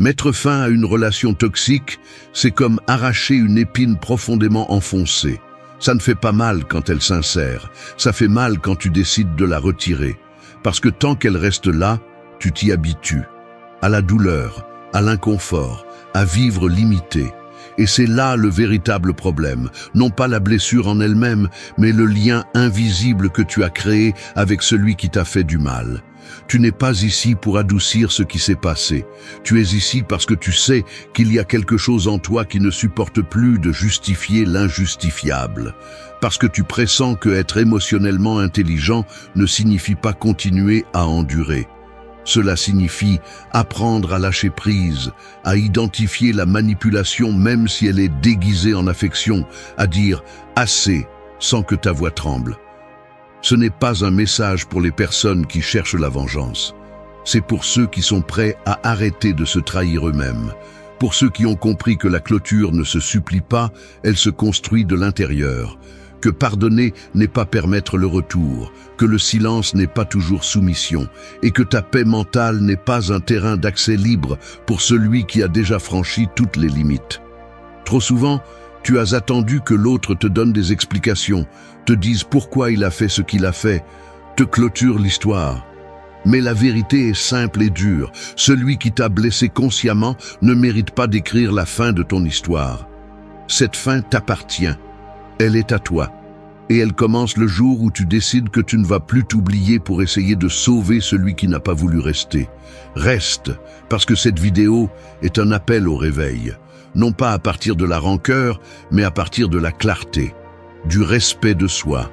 Mettre fin à une relation toxique, c'est comme arracher une épine profondément enfoncée. Ça ne fait pas mal quand elle s'insère, ça fait mal quand tu décides de la retirer. Parce que tant qu'elle reste là, tu t'y habitues. À la douleur, à l'inconfort, à vivre limité. Et c'est là le véritable problème, non pas la blessure en elle-même, mais le lien invisible que tu as créé avec celui qui t'a fait du mal. Tu n'es pas ici pour adoucir ce qui s'est passé. Tu es ici parce que tu sais qu'il y a quelque chose en toi qui ne supporte plus de justifier l'injustifiable. Parce que tu pressens que être émotionnellement intelligent ne signifie pas continuer à endurer. Cela signifie apprendre à lâcher prise, à identifier la manipulation même si elle est déguisée en affection, à dire « assez » sans que ta voix tremble. Ce n'est pas un message pour les personnes qui cherchent la vengeance. C'est pour ceux qui sont prêts à arrêter de se trahir eux-mêmes. Pour ceux qui ont compris que la clôture ne se supplie pas, elle se construit de l'intérieur. Que pardonner n'est pas permettre le retour, que le silence n'est pas toujours soumission, et que ta paix mentale n'est pas un terrain d'accès libre pour celui qui a déjà franchi toutes les limites. Trop souvent, tu as attendu que l'autre te donne des explications, te dise pourquoi il a fait ce qu'il a fait, te clôture l'histoire. Mais la vérité est simple et dure. Celui qui t'a blessé consciemment ne mérite pas d'écrire la fin de ton histoire. Cette fin t'appartient. Elle est à toi. Et elle commence le jour où tu décides que tu ne vas plus t'oublier pour essayer de sauver celui qui n'a pas voulu rester. Reste, parce que cette vidéo est un appel au réveil. Non pas à partir de la rancœur, mais à partir de la clarté, du respect de soi,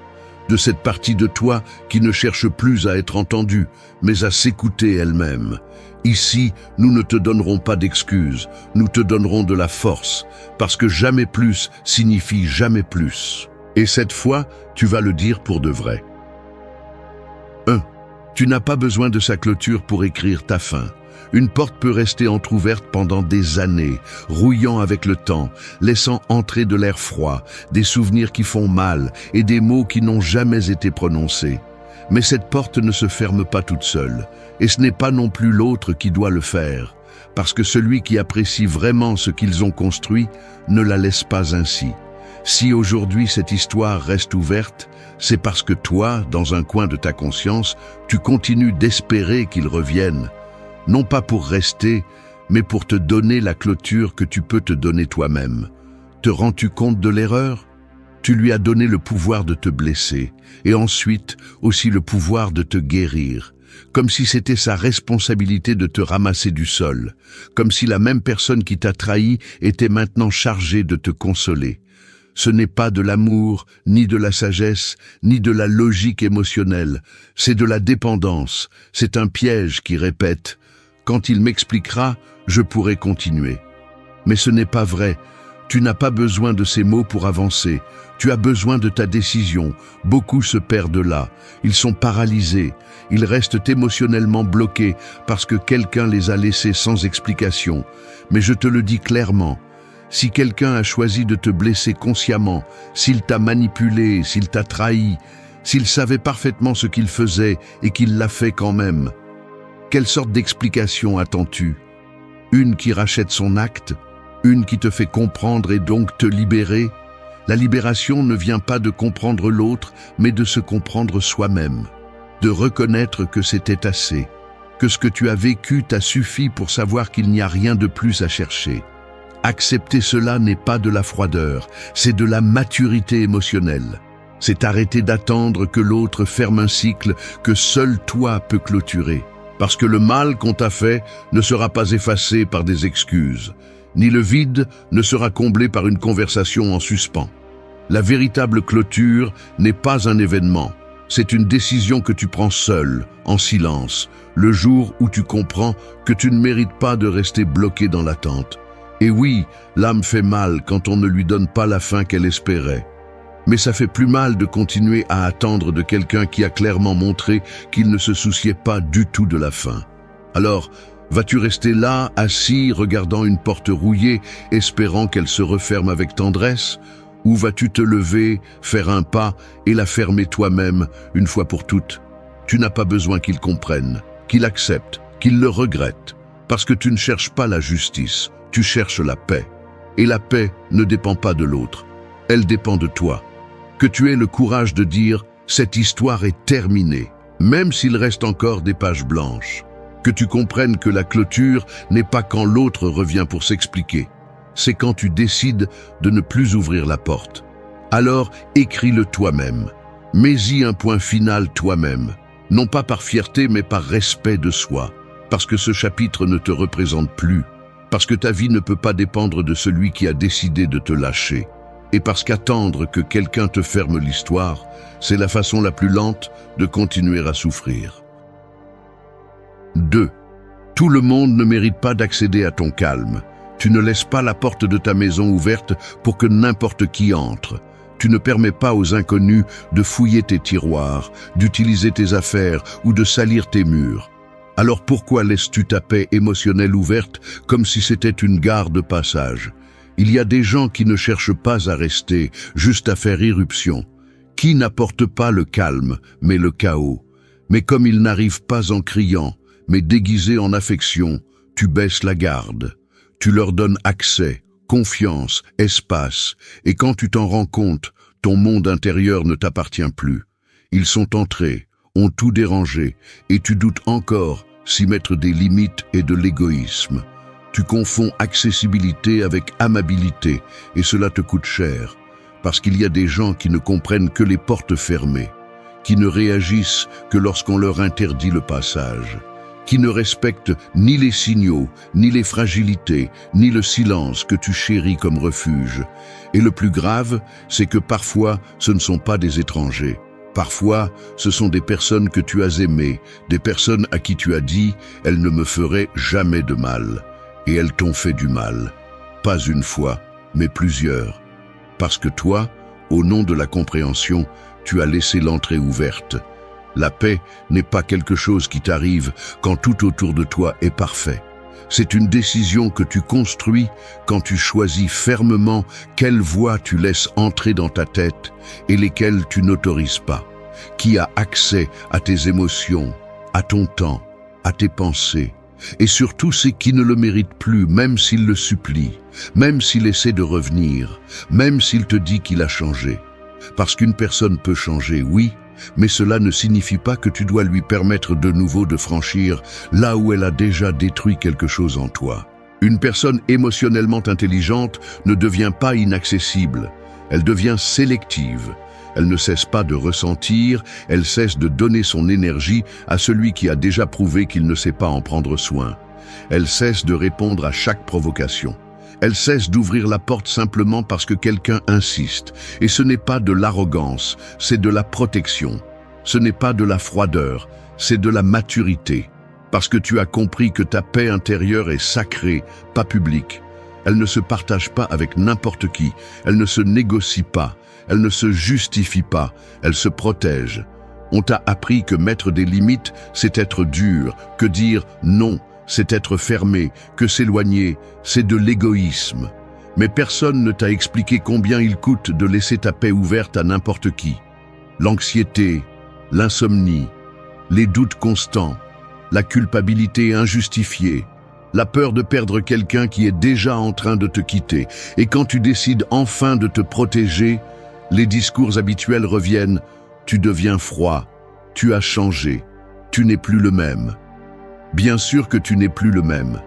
de cette partie de toi qui ne cherche plus à être entendue, mais à s'écouter elle-même. Ici, nous ne te donnerons pas d'excuses, nous te donnerons de la force, parce que jamais plus signifie jamais plus. Et cette fois, tu vas le dire pour de vrai. 1. Tu n'as pas besoin de sa clôture pour écrire ta fin. Une porte peut rester entrouverte pendant des années, rouillant avec le temps, laissant entrer de l'air froid, des souvenirs qui font mal et des mots qui n'ont jamais été prononcés. Mais cette porte ne se ferme pas toute seule, et ce n'est pas non plus l'autre qui doit le faire, parce que celui qui apprécie vraiment ce qu'ils ont construit ne la laisse pas ainsi. Si aujourd'hui cette histoire reste ouverte, c'est parce que toi, dans un coin de ta conscience, tu continues d'espérer qu'ils reviennent. Non pas pour rester, mais pour te donner la clôture que tu peux te donner toi-même. Te rends-tu compte de l'erreur? Tu lui as donné le pouvoir de te blesser, et ensuite aussi le pouvoir de te guérir, comme si c'était sa responsabilité de te ramasser du sol, comme si la même personne qui t'a trahi était maintenant chargée de te consoler. Ce n'est pas de l'amour, ni de la sagesse, ni de la logique émotionnelle, c'est de la dépendance, c'est un piège qui répète « Quand il m'expliquera, je pourrai continuer ». Mais ce n'est pas vrai, tu n'as pas besoin de ces mots pour avancer, tu as besoin de ta décision. Beaucoup se perdent là, ils sont paralysés, ils restent émotionnellement bloqués parce que quelqu'un les a laissés sans explication. Mais je te le dis clairement, si quelqu'un a choisi de te blesser consciemment, s'il t'a manipulé, s'il t'a trahi, s'il savait parfaitement ce qu'il faisait et qu'il l'a fait quand même, quelle sorte d'explication attends-tu? Une qui rachète son acte? Une qui te fait comprendre et donc te libérer? La libération ne vient pas de comprendre l'autre, mais de se comprendre soi-même, de reconnaître que c'était assez, que ce que tu as vécu t'a suffi pour savoir qu'il n'y a rien de plus à chercher. Accepter cela n'est pas de la froideur, c'est de la maturité émotionnelle. C'est arrêter d'attendre que l'autre ferme un cycle que seul toi peux clôturer. Parce que le mal qu'on t'a fait ne sera pas effacé par des excuses, ni le vide ne sera comblé par une conversation en suspens. La véritable clôture n'est pas un événement, c'est une décision que tu prends seul, en silence, le jour où tu comprends que tu ne mérites pas de rester bloqué dans l'attente. Et oui, l'âme fait mal quand on ne lui donne pas la fin qu'elle espérait. Mais ça fait plus mal de continuer à attendre de quelqu'un qui a clairement montré qu'il ne se souciait pas du tout de la fin. Alors, vas-tu rester là, assis, regardant une porte rouillée, espérant qu'elle se referme avec tendresse? Ou vas-tu te lever, faire un pas et la fermer toi-même, une fois pour toutes? Tu n'as pas besoin qu'il comprenne, qu'il accepte, qu'il le regrette. Parce que tu ne cherches pas la justice, tu cherches la paix. Et la paix ne dépend pas de l'autre, elle dépend de toi. Que tu aies le courage de dire « cette histoire est terminée », même s'il reste encore des pages blanches. Que tu comprennes que la clôture n'est pas quand l'autre revient pour s'expliquer, c'est quand tu décides de ne plus ouvrir la porte. Alors écris-le toi-même, mets-y un point final toi-même, non pas par fierté mais par respect de soi, parce que ce chapitre ne te représente plus, parce que ta vie ne peut pas dépendre de celui qui a décidé de te lâcher, et parce qu'attendre que quelqu'un te ferme l'histoire, c'est la façon la plus lente de continuer à souffrir. 2. Tout le monde ne mérite pas d'accéder à ton calme. Tu ne laisses pas la porte de ta maison ouverte pour que n'importe qui entre. Tu ne permets pas aux inconnus de fouiller tes tiroirs, d'utiliser tes affaires ou de salir tes murs. Alors pourquoi laisses-tu ta paix émotionnelle ouverte comme si c'était une gare de passage? Il y a des gens qui ne cherchent pas à rester, juste à faire irruption, qui n'apportent pas le calme, mais le chaos. Mais comme ils n'arrivent pas en criant, mais déguisés en affection, tu baisses la garde. Tu leur donnes accès, confiance, espace, et quand tu t'en rends compte, ton monde intérieur ne t'appartient plus. Ils sont entrés, ont tout dérangé, et tu doutes encore s'y mettre des limites et de l'égoïsme. Tu confonds accessibilité avec amabilité, et cela te coûte cher, parce qu'il y a des gens qui ne comprennent que les portes fermées, qui ne réagissent que lorsqu'on leur interdit le passage, qui ne respectent ni les signaux, ni les fragilités, ni le silence que tu chéris comme refuge. Et le plus grave, c'est que parfois, ce ne sont pas des étrangers. Parfois, ce sont des personnes que tu as aimées, des personnes à qui tu as dit « elles ne me feraient jamais de mal ». Et elles t'ont fait du mal. Pas une fois, mais plusieurs. Parce que toi, au nom de la compréhension, tu as laissé l'entrée ouverte. La paix n'est pas quelque chose qui t'arrive quand tout autour de toi est parfait. C'est une décision que tu construis quand tu choisis fermement quelles voix tu laisses entrer dans ta tête et lesquelles tu n'autorises pas. Qui a accès à tes émotions, à ton temps, à tes pensées. Et surtout c'est qui ne le mérite plus, même s'il le supplie, même s'il essaie de revenir, même s'il te dit qu'il a changé. Parce qu'une personne peut changer, oui, mais cela ne signifie pas que tu dois lui permettre de nouveau de franchir là où elle a déjà détruit quelque chose en toi. Une personne émotionnellement intelligente ne devient pas inaccessible, elle devient sélective. Elle ne cesse pas de ressentir, elle cesse de donner son énergie à celui qui a déjà prouvé qu'il ne sait pas en prendre soin. Elle cesse de répondre à chaque provocation. Elle cesse d'ouvrir la porte simplement parce que quelqu'un insiste. Et ce n'est pas de l'arrogance, c'est de la protection. Ce n'est pas de la froideur, c'est de la maturité. Parce que tu as compris que ta paix intérieure est sacrée, pas publique. Elle ne se partage pas avec n'importe qui, elle ne se négocie pas. Elle ne se justifie pas, elle se protège. On t'a appris que mettre des limites, c'est être dur, que dire non, c'est être fermé, que s'éloigner, c'est de l'égoïsme. Mais personne ne t'a expliqué combien il coûte de laisser ta paix ouverte à n'importe qui. L'anxiété, l'insomnie, les doutes constants, la culpabilité injustifiée, la peur de perdre quelqu'un qui est déjà en train de te quitter. Et quand tu décides enfin de te protéger, les discours habituels reviennent, tu deviens froid, tu as changé, tu n'es plus le même. Bien sûr que tu n'es plus le même,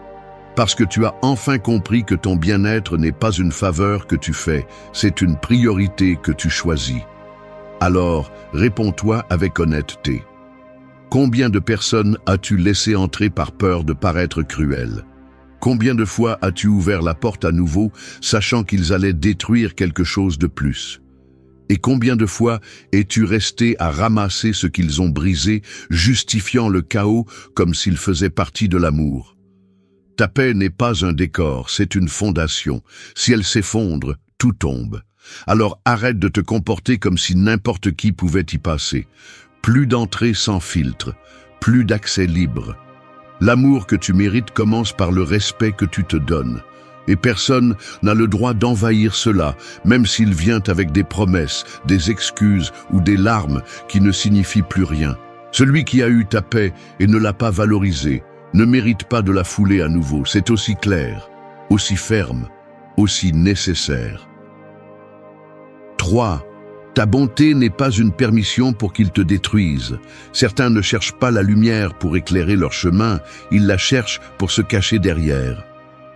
parce que tu as enfin compris que ton bien-être n'est pas une faveur que tu fais, c'est une priorité que tu choisis. Alors, réponds-toi avec honnêteté. Combien de personnes as-tu laissé entrer par peur de paraître cruel? Combien de fois as-tu ouvert la porte à nouveau, sachant qu'ils allaient détruire quelque chose de plus? Et combien de fois es-tu resté à ramasser ce qu'ils ont brisé, justifiant le chaos comme s'il faisait partie de l'amour? Ta paix n'est pas un décor, c'est une fondation. Si elle s'effondre, tout tombe. Alors arrête de te comporter comme si n'importe qui pouvait y passer. Plus d'entrée sans filtre, plus d'accès libre. L'amour que tu mérites commence par le respect que tu te donnes. Et personne n'a le droit d'envahir cela, même s'il vient avec des promesses, des excuses ou des larmes qui ne signifient plus rien. Celui qui a eu ta paix et ne l'a pas valorisée ne mérite pas de la fouler à nouveau. C'est aussi clair, aussi ferme, aussi nécessaire. 3. Ta bonté n'est pas une permission pour qu'ils te détruisent. Certains ne cherchent pas la lumière pour éclairer leur chemin, ils la cherchent pour se cacher derrière.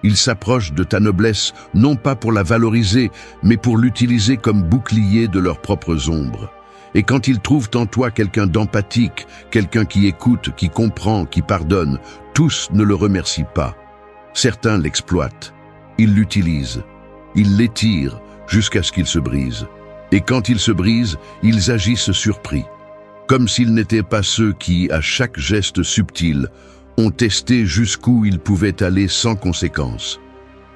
Ils s'approchent de ta noblesse non pas pour la valoriser, mais pour l'utiliser comme bouclier de leurs propres ombres. Et quand ils trouvent en toi quelqu'un d'empathique, quelqu'un qui écoute, qui comprend, qui pardonne, tous ne le remercient pas. Certains l'exploitent, ils l'utilisent, ils l'étirent jusqu'à ce qu'il se brise. Et quand il se brise, ils agissent surpris, comme s'ils n'étaient pas ceux qui, à chaque geste subtil, ont testé jusqu'où ils pouvaient aller sans conséquence.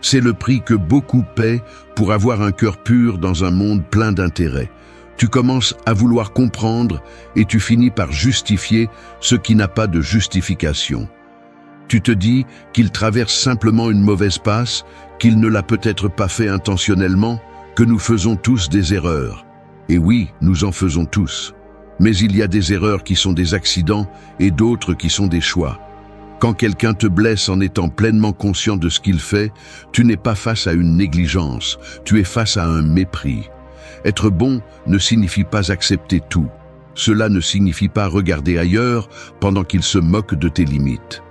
C'est le prix que beaucoup paient pour avoir un cœur pur dans un monde plein d'intérêts. Tu commences à vouloir comprendre et tu finis par justifier ce qui n'a pas de justification. Tu te dis qu'il traverse simplement une mauvaise passe, qu'il ne l'a peut-être pas fait intentionnellement, que nous faisons tous des erreurs. Et oui, nous en faisons tous. Mais il y a des erreurs qui sont des accidents et d'autres qui sont des choix. Quand quelqu'un te blesse en étant pleinement conscient de ce qu'il fait, tu n'es pas face à une négligence, tu es face à un mépris. Être bon ne signifie pas accepter tout. Cela ne signifie pas regarder ailleurs pendant qu'il se moque de tes limites.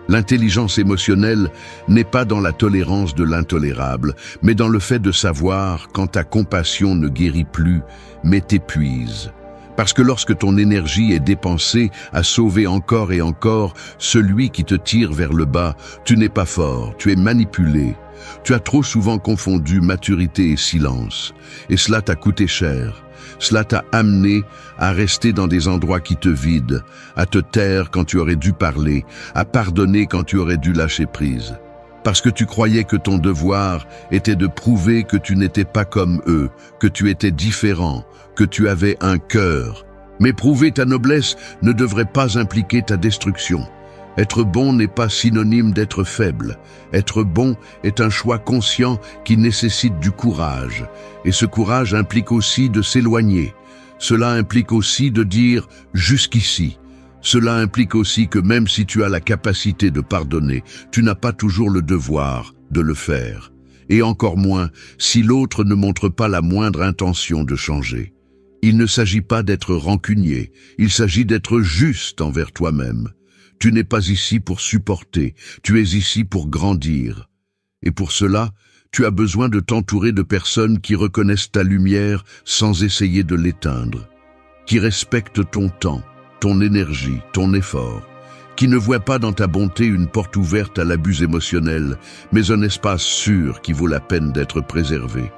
L'intelligence émotionnelle n'est pas dans la tolérance de l'intolérable, mais dans le fait de savoir quand ta compassion ne guérit plus, mais t'épuise. Parce que lorsque ton énergie est dépensée à sauver encore et encore celui qui te tire vers le bas, tu n'es pas fort, tu es manipulé. Tu as trop souvent confondu maturité et silence, et cela t'a coûté cher. Cela t'a amené à rester dans des endroits qui te vident, à te taire quand tu aurais dû parler, à pardonner quand tu aurais dû lâcher prise. Parce que tu croyais que ton devoir était de prouver que tu n'étais pas comme eux, que tu étais différent, que tu avais un cœur. Mais prouver ta noblesse ne devrait pas impliquer ta destruction. Être bon n'est pas synonyme d'être faible. Être bon est un choix conscient qui nécessite du courage. Et ce courage implique aussi de s'éloigner. Cela implique aussi de dire « jusqu'ici ». Cela implique aussi que même si tu as la capacité de pardonner, tu n'as pas toujours le devoir de le faire. Et encore moins si l'autre ne montre pas la moindre intention de changer. Il ne s'agit pas d'être rancunier, il s'agit d'être juste envers toi-même. Tu n'es pas ici pour supporter, tu es ici pour grandir. Et pour cela, tu as besoin de t'entourer de personnes qui reconnaissent ta lumière sans essayer de l'éteindre, qui respectent ton temps, ton énergie, ton effort, qui ne voient pas dans ta bonté une porte ouverte à l'abus émotionnel, mais un espace sûr qui vaut la peine d'être préservé.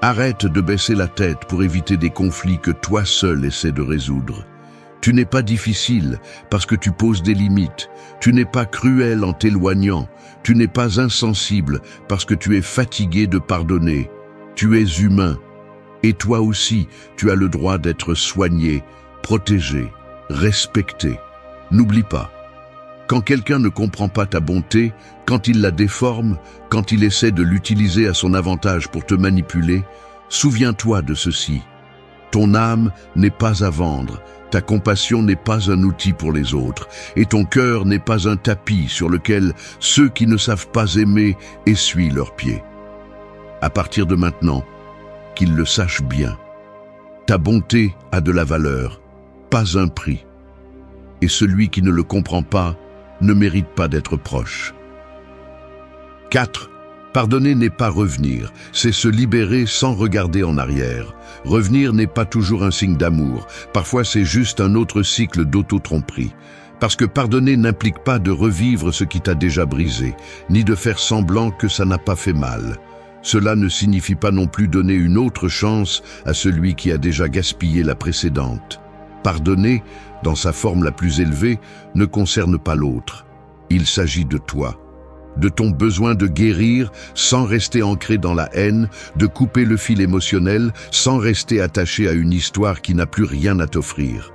Arrête de baisser la tête pour éviter des conflits que toi seul essaies de résoudre. Tu n'es pas difficile parce que tu poses des limites. Tu n'es pas cruel en t'éloignant. Tu n'es pas insensible parce que tu es fatigué de pardonner. Tu es humain. Et toi aussi, tu as le droit d'être soigné, protégé, respecté. N'oublie pas, quand quelqu'un ne comprend pas ta bonté, quand il la déforme, quand il essaie de l'utiliser à son avantage pour te manipuler, souviens-toi de ceci. Ton âme n'est pas à vendre. Ta compassion n'est pas un outil pour les autres, et ton cœur n'est pas un tapis sur lequel ceux qui ne savent pas aimer essuient leurs pieds. À partir de maintenant, qu'ils le sachent bien, ta bonté a de la valeur, pas un prix, et celui qui ne le comprend pas ne mérite pas d'être proche. 4. Pardonner n'est pas revenir, c'est se libérer sans regarder en arrière. Revenir n'est pas toujours un signe d'amour, parfois c'est juste un autre cycle d'auto-tromperie. Parce que pardonner n'implique pas de revivre ce qui t'a déjà brisé, ni de faire semblant que ça n'a pas fait mal. Cela ne signifie pas non plus donner une autre chance à celui qui a déjà gaspillé la précédente. Pardonner, dans sa forme la plus élevée, ne concerne pas l'autre. Il s'agit de toi. De ton besoin de guérir sans rester ancré dans la haine, de couper le fil émotionnel sans rester attaché à une histoire qui n'a plus rien à t'offrir.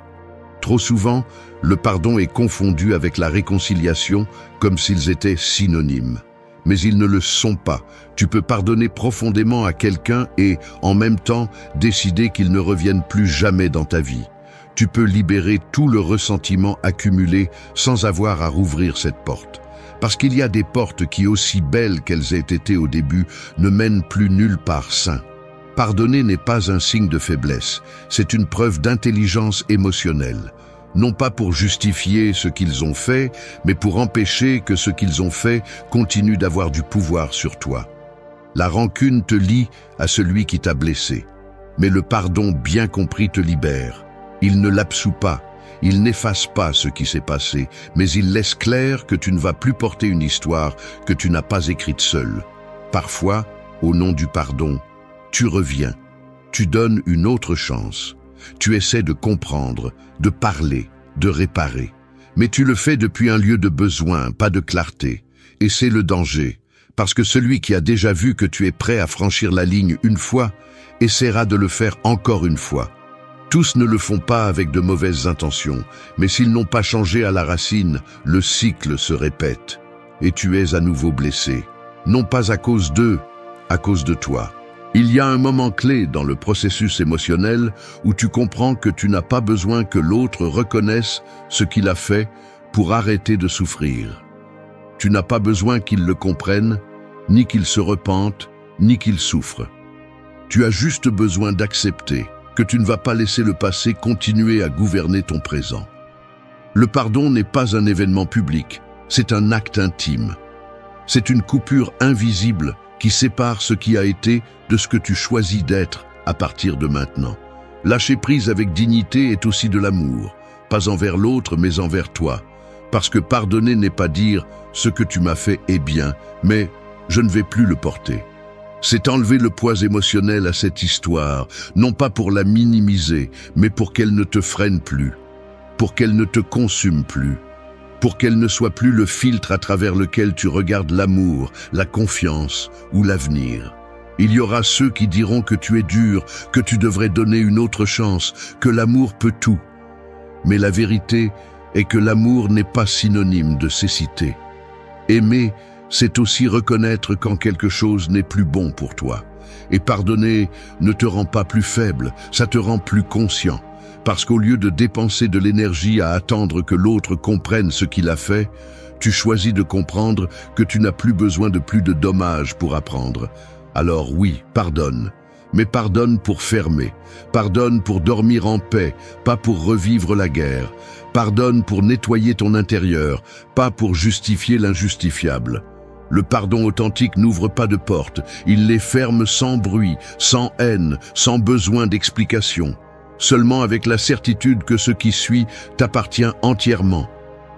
Trop souvent, le pardon est confondu avec la réconciliation comme s'ils étaient synonymes. Mais ils ne le sont pas. Tu peux pardonner profondément à quelqu'un et, en même temps, décider qu'il ne revienne plus jamais dans ta vie. tu peux libérer tout le ressentiment accumulé sans avoir à rouvrir cette porte. Parce qu'il y a des portes qui, aussi belles qu'elles aient été au début, ne mènent plus nulle part sain. Pardonner n'est pas un signe de faiblesse, c'est une preuve d'intelligence émotionnelle. Non pas pour justifier ce qu'ils ont fait, mais pour empêcher que ce qu'ils ont fait continue d'avoir du pouvoir sur toi. La rancune te lie à celui qui t'a blessé, mais le pardon bien compris te libère. Il ne l'absout pas, il n'efface pas ce qui s'est passé, mais il laisse clair que tu ne vas plus porter une histoire que tu n'as pas écrite seule. Parfois, au nom du pardon, tu reviens, tu donnes une autre chance. Tu essaies de comprendre, de parler, de réparer. Mais tu le fais depuis un lieu de besoin, pas de clarté. Et c'est le danger, parce que celui qui a déjà vu que tu es prêt à franchir la ligne une fois, essaiera de le faire encore une fois. Tous ne le font pas avec de mauvaises intentions, mais s'ils n'ont pas changé à la racine, le cycle se répète. Et tu es à nouveau blessé. Non pas à cause d'eux, à cause de toi. Il y a un moment clé dans le processus émotionnel où tu comprends que tu n'as pas besoin que l'autre reconnaisse ce qu'il a fait pour arrêter de souffrir. Tu n'as pas besoin qu'il le comprenne, ni qu'il se repente, ni qu'il souffre. Tu as juste besoin d'accepter que tu ne vas pas laisser le passé continuer à gouverner ton présent. Le pardon n'est pas un événement public, c'est un acte intime. C'est une coupure invisible qui sépare ce qui a été de ce que tu choisis d'être à partir de maintenant. Lâcher prise avec dignité est aussi de l'amour, pas envers l'autre mais envers toi. Parce que pardonner n'est pas dire « ce que tu m'as fait est bien », mais « je ne vais plus le porter ». C'est enlever le poids émotionnel à cette histoire, non pas pour la minimiser, mais pour qu'elle ne te freine plus, pour qu'elle ne te consume plus, pour qu'elle ne soit plus le filtre à travers lequel tu regardes l'amour, la confiance ou l'avenir. Il y aura ceux qui diront que tu es dur, que tu devrais donner une autre chance, que l'amour peut tout. Mais la vérité est que l'amour n'est pas synonyme de cécité. Aimer, c'est aussi reconnaître quand quelque chose n'est plus bon pour toi. Et pardonner ne te rend pas plus faible, ça te rend plus conscient. Parce qu'au lieu de dépenser de l'énergie à attendre que l'autre comprenne ce qu'il a fait, tu choisis de comprendre que tu n'as plus besoin de plus de dommages pour apprendre. Alors oui, pardonne, mais pardonne pour fermer, pardonne pour dormir en paix, pas pour revivre la guerre, pardonne pour nettoyer ton intérieur, pas pour justifier l'injustifiable. Le pardon authentique n'ouvre pas de portes, il les ferme sans bruit, sans haine, sans besoin d'explication. Seulement avec la certitude que ce qui suit t'appartient entièrement.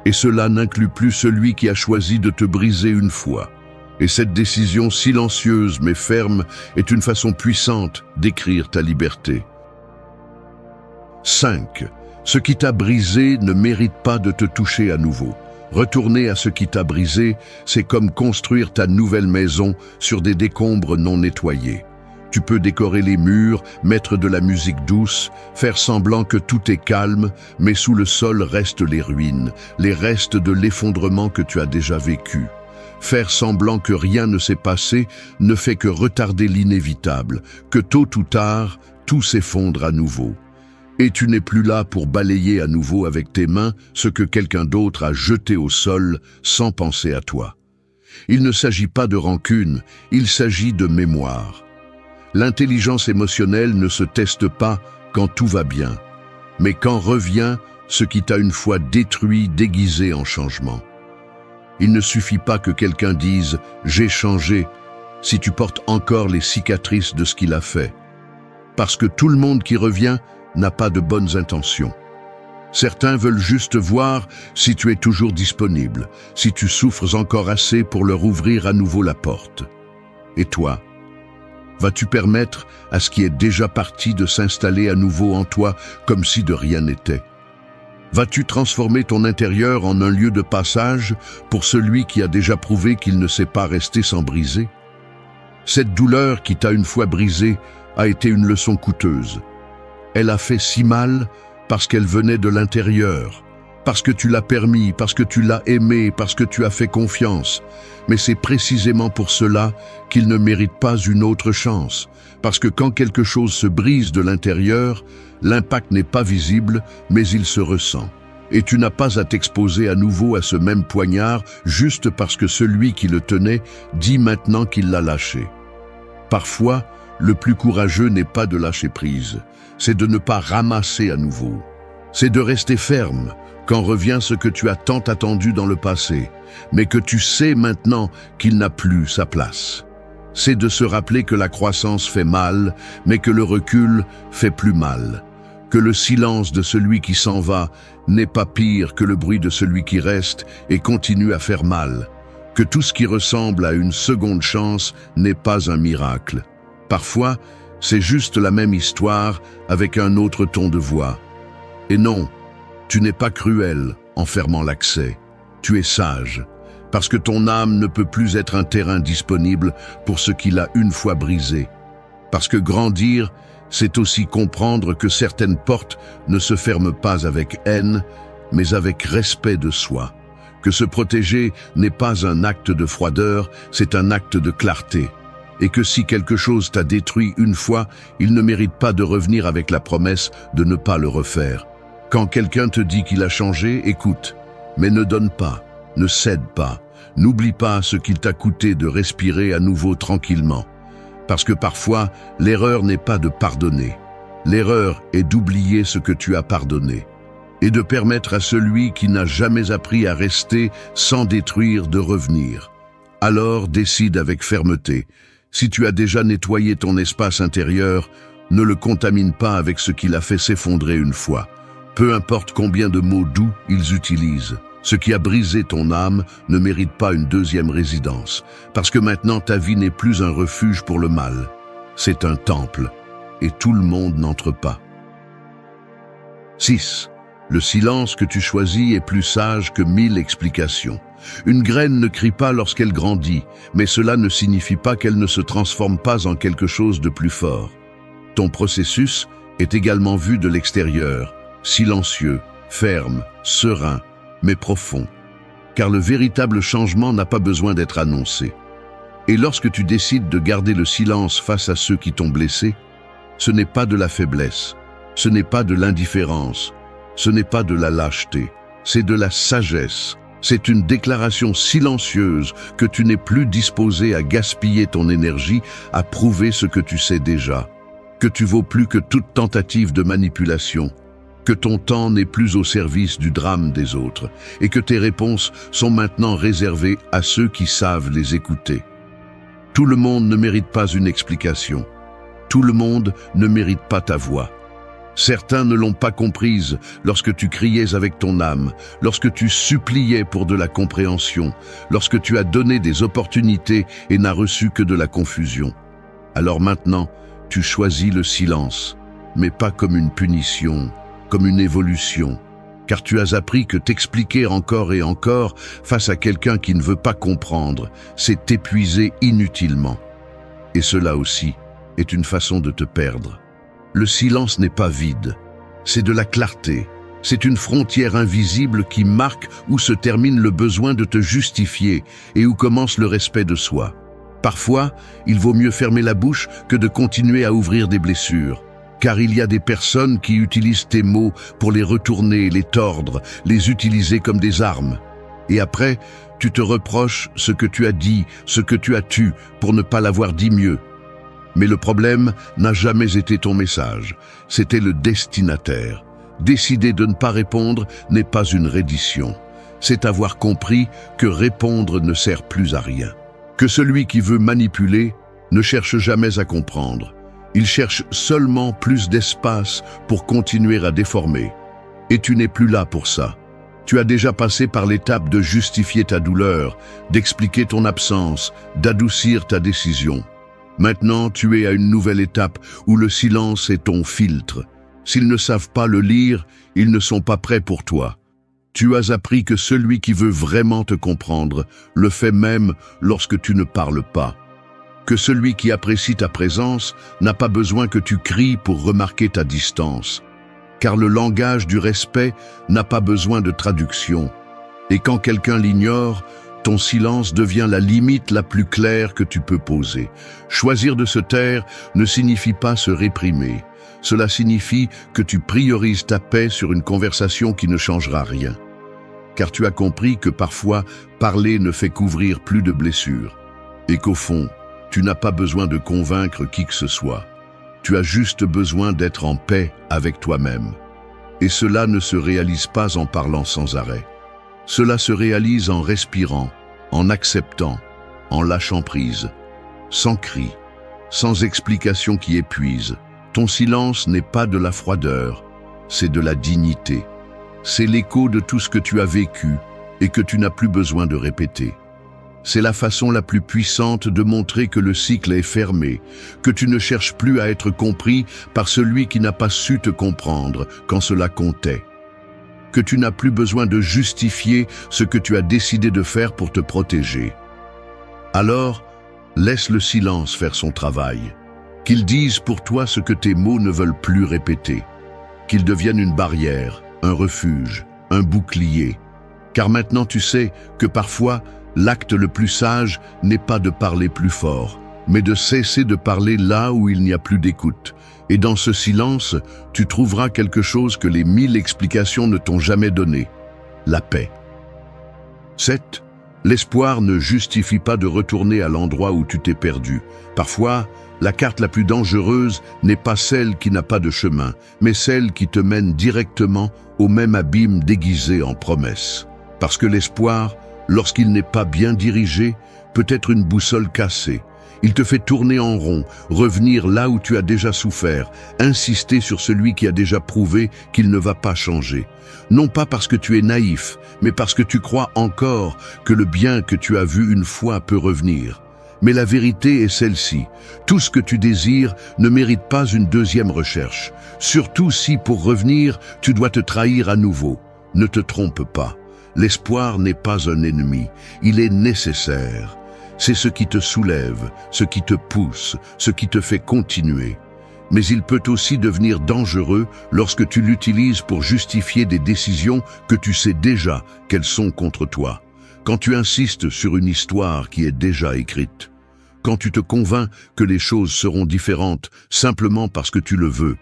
Et cela n'inclut plus celui qui a choisi de te briser une fois. Et cette décision silencieuse mais ferme est une façon puissante d'écrire ta liberté. 5. Ce qui t'a brisé ne mérite pas de te toucher à nouveau. Retourner à ce qui t'a brisé, c'est comme construire ta nouvelle maison sur des décombres non nettoyés. Tu peux décorer les murs, mettre de la musique douce, faire semblant que tout est calme, mais sous le sol restent les ruines, les restes de l'effondrement que tu as déjà vécu. Faire semblant que rien ne s'est passé ne fait que retarder l'inévitable, que tôt ou tard, tout s'effondre à nouveau. Et tu n'es plus là pour balayer à nouveau avec tes mains ce que quelqu'un d'autre a jeté au sol sans penser à toi. Il ne s'agit pas de rancune, il s'agit de mémoire. L'intelligence émotionnelle ne se teste pas quand tout va bien, mais quand revient ce qui t'a une fois détruit déguisé en changement. Il ne suffit pas que quelqu'un dise « j'ai changé » si tu portes encore les cicatrices de ce qu'il a fait. Parce que tout le monde qui revient n'a pas de bonnes intentions. Certains veulent juste voir si tu es toujours disponible, si tu souffres encore assez pour leur ouvrir à nouveau la porte. Et toi, vas-tu permettre à ce qui est déjà parti de s'installer à nouveau en toi comme si de rien n'était? Vas-tu transformer ton intérieur en un lieu de passage pour celui qui a déjà prouvé qu'il ne sait pas rester sans briser? Cette douleur qui t'a une fois brisé a été une leçon coûteuse. Elle a fait si mal parce qu'elle venait de l'intérieur, parce que tu l'as permis, parce que tu l'as aimé, parce que tu as fait confiance. Mais c'est précisément pour cela qu'il ne mérite pas une autre chance. Parce que quand quelque chose se brise de l'intérieur, l'impact n'est pas visible, mais il se ressent. Et tu n'as pas à t'exposer à nouveau à ce même poignard juste parce que celui qui le tenait dit maintenant qu'il l'a lâché. Parfois, le plus courageux n'est pas de lâcher prise, c'est de ne pas ramasser à nouveau. C'est de rester ferme quand revient ce que tu as tant attendu dans le passé, mais que tu sais maintenant qu'il n'a plus sa place. C'est de se rappeler que la croissance fait mal, mais que le recul fait plus mal. Que le silence de celui qui s'en va n'est pas pire que le bruit de celui qui reste et continue à faire mal. Que tout ce qui ressemble à une seconde chance n'est pas un miracle. Parfois, c'est juste la même histoire avec un autre ton de voix. Et non, tu n'es pas cruel en fermant l'accès. Tu es sage, parce que ton âme ne peut plus être un terrain disponible pour ce qu'il a une fois brisé. Parce que grandir, c'est aussi comprendre que certaines portes ne se ferment pas avec haine, mais avec respect de soi. Que se protéger n'est pas un acte de froideur, c'est un acte de clarté. Et que si quelque chose t'a détruit une fois, il ne mérite pas de revenir avec la promesse de ne pas le refaire. Quand quelqu'un te dit qu'il a changé, écoute, mais ne donne pas, ne cède pas. N'oublie pas ce qu'il t'a coûté de respirer à nouveau tranquillement. Parce que parfois, l'erreur n'est pas de pardonner. L'erreur est d'oublier ce que tu as pardonné. Et de permettre à celui qui n'a jamais appris à rester sans détruire de revenir. Alors décide avec fermeté. Si tu as déjà nettoyé ton espace intérieur, ne le contamine pas avec ce qu'il a fait s'effondrer une fois. Peu importe combien de mots doux ils utilisent. Ce qui a brisé ton âme ne mérite pas une deuxième résidence, parce que maintenant ta vie n'est plus un refuge pour le mal. C'est un temple, et tout le monde n'entre pas. 6. Le silence que tu choisis est plus sage que 1000 explications. Une graine ne crie pas lorsqu'elle grandit, mais cela ne signifie pas qu'elle ne se transforme pas en quelque chose de plus fort. Ton processus est également vu de l'extérieur, silencieux, ferme, serein, mais profond, car le véritable changement n'a pas besoin d'être annoncé. Et lorsque tu décides de garder le silence face à ceux qui t'ont blessé, ce n'est pas de la faiblesse, ce n'est pas de l'indifférence, ce n'est pas de la lâcheté, c'est de la sagesse. C'est une déclaration silencieuse que tu n'es plus disposé à gaspiller ton énergie à prouver ce que tu sais déjà, que tu vaux plus que toute tentative de manipulation, que ton temps n'est plus au service du drame des autres et que tes réponses sont maintenant réservées à ceux qui savent les écouter. Tout le monde ne mérite pas une explication. Tout le monde ne mérite pas ta voix. Certains ne l'ont pas comprise lorsque tu criais avec ton âme, lorsque tu suppliais pour de la compréhension, lorsque tu as donné des opportunités et n'as reçu que de la confusion. Alors maintenant, tu choisis le silence, mais pas comme une punition, comme une évolution, car tu as appris que t'expliquer encore et encore face à quelqu'un qui ne veut pas comprendre, c'est t'épuiser inutilement. Et cela aussi est une façon de te perdre. Le silence n'est pas vide, c'est de la clarté, c'est une frontière invisible qui marque où se termine le besoin de te justifier et où commence le respect de soi. Parfois, il vaut mieux fermer la bouche que de continuer à ouvrir des blessures. Car il y a des personnes qui utilisent tes mots pour les retourner, les tordre, les utiliser comme des armes. Et après, tu te reproches ce que tu as dit, ce que tu as tu, pour ne pas l'avoir dit mieux. Mais le problème n'a jamais été ton message, c'était le destinataire. Décider de ne pas répondre n'est pas une reddition. C'est avoir compris que répondre ne sert plus à rien. Que celui qui veut manipuler ne cherche jamais à comprendre. Il cherche seulement plus d'espace pour continuer à déformer. Et tu n'es plus là pour ça. Tu as déjà passé par l'étape de justifier ta douleur, d'expliquer ton absence, d'adoucir ta décision. Maintenant, tu es à une nouvelle étape où le silence est ton filtre. S'ils ne savent pas le lire, ils ne sont pas prêts pour toi. Tu as appris que celui qui veut vraiment te comprendre le fait même lorsque tu ne parles pas. Que celui qui apprécie ta présence n'a pas besoin que tu cries pour remarquer ta distance. car le langage du respect n'a pas besoin de traduction. Et quand quelqu'un l'ignore, ton silence devient la limite la plus claire que tu peux poser. Choisir de se taire ne signifie pas se réprimer. Cela signifie que tu priorises ta paix sur une conversation qui ne changera rien. Car tu as compris que parfois, parler ne fait qu'ouvrir plus de blessures. Et qu'au fond, tu n'as pas besoin de convaincre qui que ce soit. Tu as juste besoin d'être en paix avec toi-même. Et cela ne se réalise pas en parlant sans arrêt. Cela se réalise en respirant, en acceptant, en lâchant prise, sans cri, sans explication qui épuise. Ton silence n'est pas de la froideur, c'est de la dignité. C'est l'écho de tout ce que tu as vécu et que tu n'as plus besoin de répéter. C'est la façon la plus puissante de montrer que le cycle est fermé, que tu ne cherches plus à être compris par celui qui n'a pas su te comprendre quand cela comptait. Que tu n'as plus besoin de justifier ce que tu as décidé de faire pour te protéger. Alors, laisse le silence faire son travail. Qu'il dise pour toi ce que tes mots ne veulent plus répéter. Qu'il devienne une barrière, un refuge, un bouclier. Car maintenant tu sais que parfois, l'acte le plus sage n'est pas de parler plus fort, mais de cesser de parler là où il n'y a plus d'écoute. Et dans ce silence, tu trouveras quelque chose que les 1000 explications ne t'ont jamais donné, la paix. 7. L'espoir ne justifie pas de retourner à l'endroit où tu t'es perdu. Parfois, la carte la plus dangereuse n'est pas celle qui n'a pas de chemin, mais celle qui te mène directement au même abîme déguisé en promesse. Parce que l'espoir, lorsqu'il n'est pas bien dirigé, peut être une boussole cassée. Il te fait tourner en rond, revenir là où tu as déjà souffert, insister sur celui qui a déjà prouvé qu'il ne va pas changer. Non pas parce que tu es naïf, mais parce que tu crois encore que le bien que tu as vu une fois peut revenir. Mais la vérité est celle-ci. Tout ce que tu désires ne mérite pas une deuxième recherche. Surtout si, pour revenir, tu dois te trahir à nouveau. Ne te trompe pas. L'espoir n'est pas un ennemi. Il est nécessaire. C'est ce qui te soulève, ce qui te pousse, ce qui te fait continuer. Mais il peut aussi devenir dangereux lorsque tu l'utilises pour justifier des décisions que tu sais déjà qu'elles sont contre toi. Quand tu insistes sur une histoire qui est déjà écrite. Quand tu te convaincs que les choses seront différentes simplement parce que tu le veux,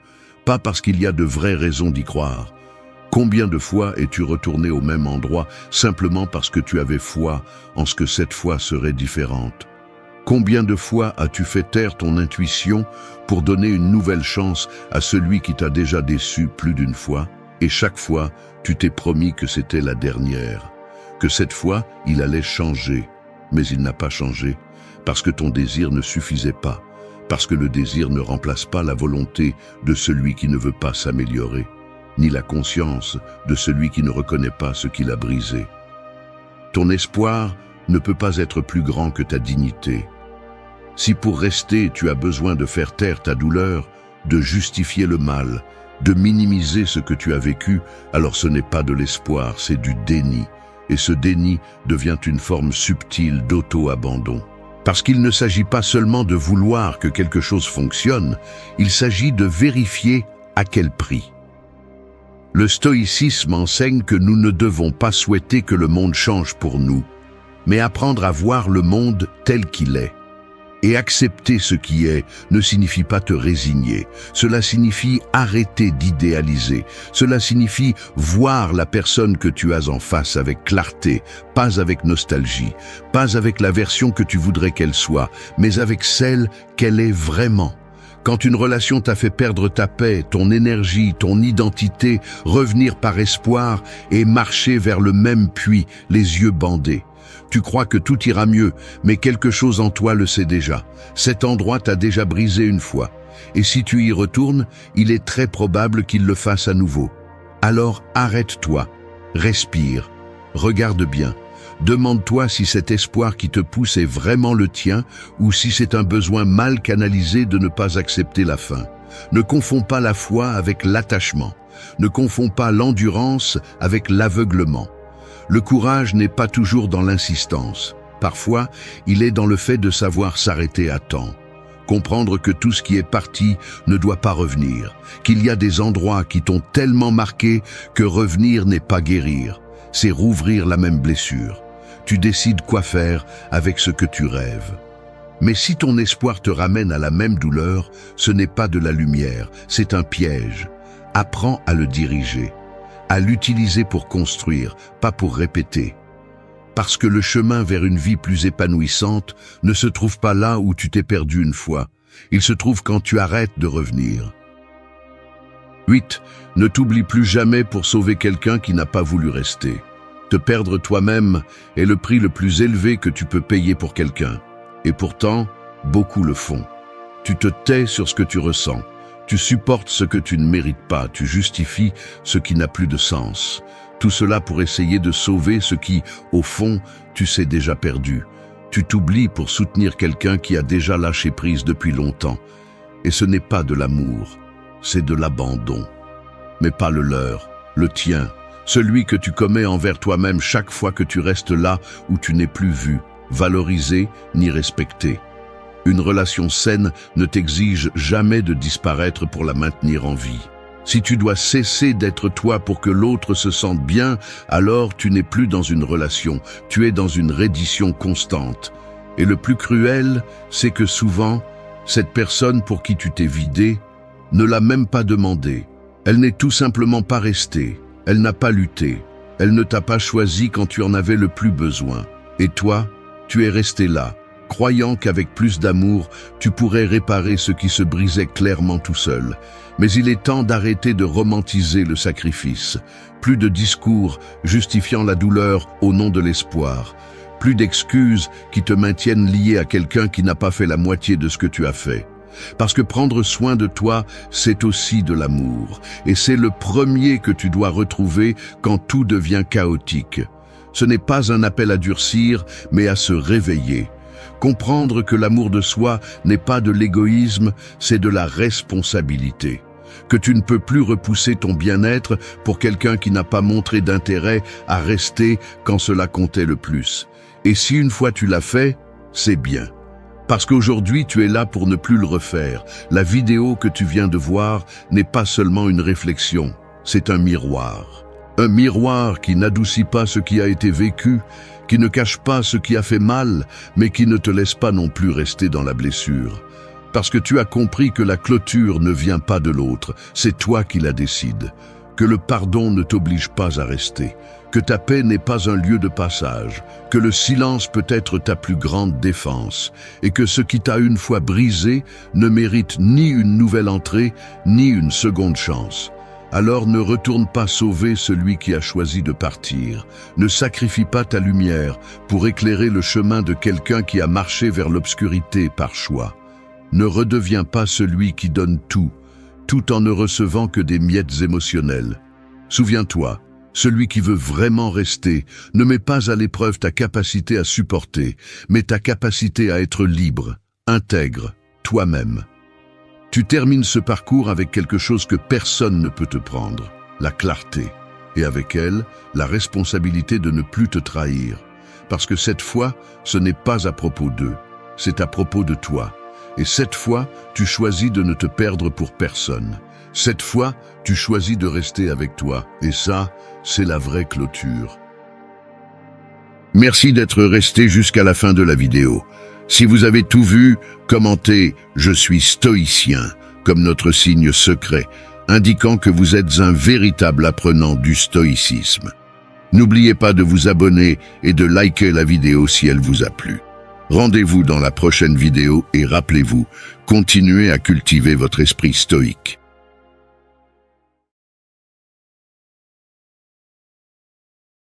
pas parce qu'il y a de vraies raisons d'y croire. Combien de fois es-tu retourné au même endroit simplement parce que tu avais foi en ce que cette fois serait différente? Combien de fois as-tu fait taire ton intuition pour donner une nouvelle chance à celui qui t'a déjà déçu plus d'une fois? Et chaque fois, tu t'es promis que c'était la dernière, que cette fois, il allait changer. Mais il n'a pas changé, parce que ton désir ne suffisait pas, parce que le désir ne remplace pas la volonté de celui qui ne veut pas s'améliorer, ni la conscience de celui qui ne reconnaît pas ce qu'il a brisé. Ton espoir ne peut pas être plus grand que ta dignité. Si pour rester, tu as besoin de faire taire ta douleur, de justifier le mal, de minimiser ce que tu as vécu, alors ce n'est pas de l'espoir, c'est du déni. Et ce déni devient une forme subtile d'auto-abandon. Parce qu'il ne s'agit pas seulement de vouloir que quelque chose fonctionne, il s'agit de vérifier à quel prix. Le stoïcisme enseigne que nous ne devons pas souhaiter que le monde change pour nous, mais apprendre à voir le monde tel qu'il est. Et accepter ce qui est ne signifie pas te résigner. Cela signifie arrêter d'idéaliser. Cela signifie voir la personne que tu as en face avec clarté, pas avec nostalgie, pas avec la version que tu voudrais qu'elle soit, mais avec celle qu'elle est vraiment. Quand une relation t'a fait perdre ta paix, ton énergie, ton identité, revenir par espoir et marcher vers le même puits, les yeux bandés. Tu crois que tout ira mieux, mais quelque chose en toi le sait déjà. Cet endroit t'a déjà brisé une fois. Et si tu y retournes, il est très probable qu'il le fasse à nouveau. Alors arrête-toi, respire, regarde bien. Demande-toi si cet espoir qui te pousse est vraiment le tien ou si c'est un besoin mal canalisé de ne pas accepter la fin. Ne confonds pas la foi avec l'attachement. Ne confonds pas l'endurance avec l'aveuglement. Le courage n'est pas toujours dans l'insistance. Parfois, il est dans le fait de savoir s'arrêter à temps. Comprendre que tout ce qui est parti ne doit pas revenir, qu'il y a des endroits qui t'ont tellement marqué que revenir n'est pas guérir, c'est rouvrir la même blessure. Tu décides quoi faire avec ce que tu rêves. Mais si ton espoir te ramène à la même douleur, ce n'est pas de la lumière, c'est un piège. Apprends à le diriger, à l'utiliser pour construire, pas pour répéter. Parce que le chemin vers une vie plus épanouissante ne se trouve pas là où tu t'es perdu une fois. Il se trouve quand tu arrêtes de revenir. 8. Ne t'oublie plus jamais pour sauver quelqu'un qui n'a pas voulu rester. Te perdre toi-même est le prix le plus élevé que tu peux payer pour quelqu'un. Et pourtant, beaucoup le font. Tu te tais sur ce que tu ressens. Tu supportes ce que tu ne mérites pas. Tu justifies ce qui n'a plus de sens. Tout cela pour essayer de sauver ce qui, au fond, tu sais déjà perdu. Tu t'oublies pour soutenir quelqu'un qui a déjà lâché prise depuis longtemps. Et ce n'est pas de l'amour, c'est de l'abandon. Mais pas le leur, le tien, celui que tu commets envers toi-même chaque fois que tu restes là où tu n'es plus vu, valorisé ni respecté. Une relation saine ne t'exige jamais de disparaître pour la maintenir en vie. Si tu dois cesser d'être toi pour que l'autre se sente bien, alors tu n'es plus dans une relation, tu es dans une reddition constante. Et le plus cruel, c'est que souvent, cette personne pour qui tu t'es vidé ne l'a même pas demandé. Elle n'est tout simplement pas restée, elle n'a pas lutté, elle ne t'a pas choisi quand tu en avais le plus besoin. Et toi, tu es resté là, croyant qu'avec plus d'amour, tu pourrais réparer ce qui se brisait clairement tout seul. Mais il est temps d'arrêter de romantiser le sacrifice. Plus de discours justifiant la douleur au nom de l'espoir. Plus d'excuses qui te maintiennent lié à quelqu'un qui n'a pas fait la moitié de ce que tu as fait. Parce que prendre soin de toi, c'est aussi de l'amour. Et c'est le premier que tu dois retrouver quand tout devient chaotique. Ce n'est pas un appel à durcir, mais à se réveiller. Comprendre que l'amour de soi n'est pas de l'égoïsme, c'est de la responsabilité. Que tu ne peux plus repousser ton bien-être pour quelqu'un qui n'a pas montré d'intérêt à rester quand cela comptait le plus. Et si une fois tu l'as fait, c'est bien. Parce qu'aujourd'hui tu es là pour ne plus le refaire. La vidéo que tu viens de voir n'est pas seulement une réflexion, c'est un miroir. Un miroir qui n'adoucit pas ce qui a été vécu, qui ne cache pas ce qui a fait mal, mais qui ne te laisse pas non plus rester dans la blessure. Parce que tu as compris que la clôture ne vient pas de l'autre, c'est toi qui la décides. Que le pardon ne t'oblige pas à rester. Que ta paix n'est pas un lieu de passage. Que le silence peut être ta plus grande défense. Et que ce qui t'a une fois brisé ne mérite ni une nouvelle entrée, ni une seconde chance. Alors ne retourne pas sauver celui qui a choisi de partir. Ne sacrifie pas ta lumière pour éclairer le chemin de quelqu'un qui a marché vers l'obscurité par choix. Ne redeviens pas celui qui donne tout en ne recevant que des miettes émotionnelles. Souviens-toi, celui qui veut vraiment rester ne met pas à l'épreuve ta capacité à supporter, mais ta capacité à être libre, intègre, toi-même. Tu termines ce parcours avec quelque chose que personne ne peut te prendre, la clarté, et avec elle, la responsabilité de ne plus te trahir. Parce que cette fois, ce n'est pas à propos d'eux, c'est à propos de toi. Et cette fois, tu choisis de ne te perdre pour personne. Cette fois, tu choisis de rester avec toi. Et ça, c'est la vraie clôture. Merci d'être resté jusqu'à la fin de la vidéo. Si vous avez tout vu, commentez « Je suis stoïcien » comme notre signe secret, indiquant que vous êtes un véritable apprenant du stoïcisme. N'oubliez pas de vous abonner et de liker la vidéo si elle vous a plu. Rendez-vous dans la prochaine vidéo et rappelez-vous, continuez à cultiver votre esprit stoïque.